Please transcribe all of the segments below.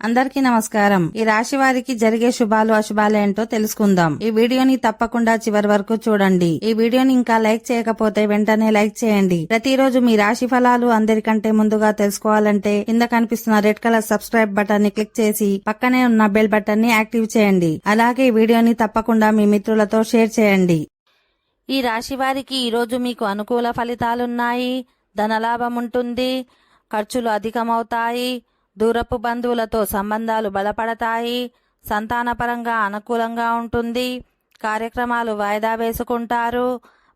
అందరికీ నమస్కారం. ఈ రాశి వారికి జరిగే శుభాలు అశుభాలు ఏంటో తెలుసుకుందాం. ఈ వీడియోని తప్పకుండా చివరి వరకు చూడండి. ఈ వీడియోని ఇంకా లైక్ చేయకపోతే వెంటనే లైక్ చేయండి. ప్రతిరోజు మీ రాశి ఫలాలు అందరికంటే ముందుగా తెలుసుకోవాలంటే కింద కనిపిస్తున్న రెడ్ కలర్ సబ్స్క్రైబ్ బటన్ ని క్లిక్ చేసి పక్కనే ఉన్న బెల్ బటన్ ని యాక్టివ్ చేయండి. అలాగే ఈ వీడియోని తప్పకుండా మీ మిత్రులతో షేర్ చేయండి. ఈ రాశి వారికి ఈరోజు మీకు అనుకూల ఫలితాలున్నాయి. ధనలాభం ఉంటుంది. ఖర్చులు అధికమవుతాయి. దూరపు బంధువులతో సంబంధాలు బలపడతాయి. సంతానపరంగా అనుకూలంగా ఉంటుంది. కార్యక్రమాలు వాయిదా వేసుకుంటారు.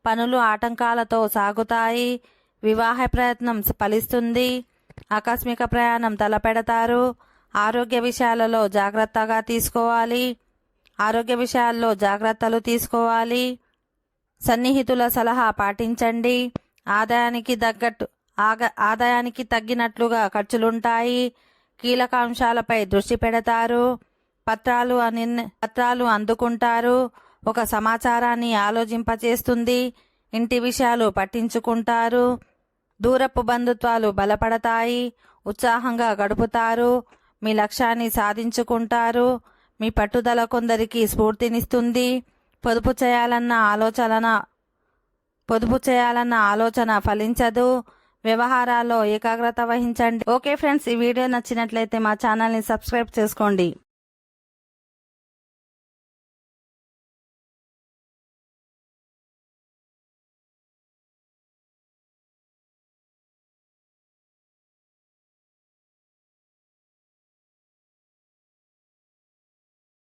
పనులు ఆటంకాలతో సాగుతాయి. వివాహ ప్రయత్నం ఫలిస్తుంది. ఆకస్మిక ప్రయాణం తలపెడతారు. ఆరోగ్య విషయాలలో జాగ్రత్తలు తీసుకోవాలి. సన్నిహితుల సలహా పాటించండి. ఆదాయానికి తగ్గినట్లుగా ఖర్చులుంటాయి. కీలక అంశాలపై దృష్టి పెడతారు. పత్రాలు అందుకుంటారు. ఒక సమాచారాన్ని ఆలోచింపచేస్తుంది. ఇంటి విషయాలు పట్టించుకుంటారు. దూరపు బంధుత్వాలు బలపడతాయి. ఉత్సాహంగా గడుపుతారు. మీ లక్ష్యాన్ని సాధించుకుంటారు. మీ పట్టుదల కొందరికి స్ఫూర్తినిస్తుంది. పొదుపు చేయాలన్న ఆలోచన ఫలించదు. వ్యవహారాల్లో ఏకాగ్రత వహించండి. ఓకే ఫ్రెండ్స్, ఈ వీడియో నచ్చినట్లయితే మా ఛానల్ని సబ్స్క్రైబ్ చేసుకోండి.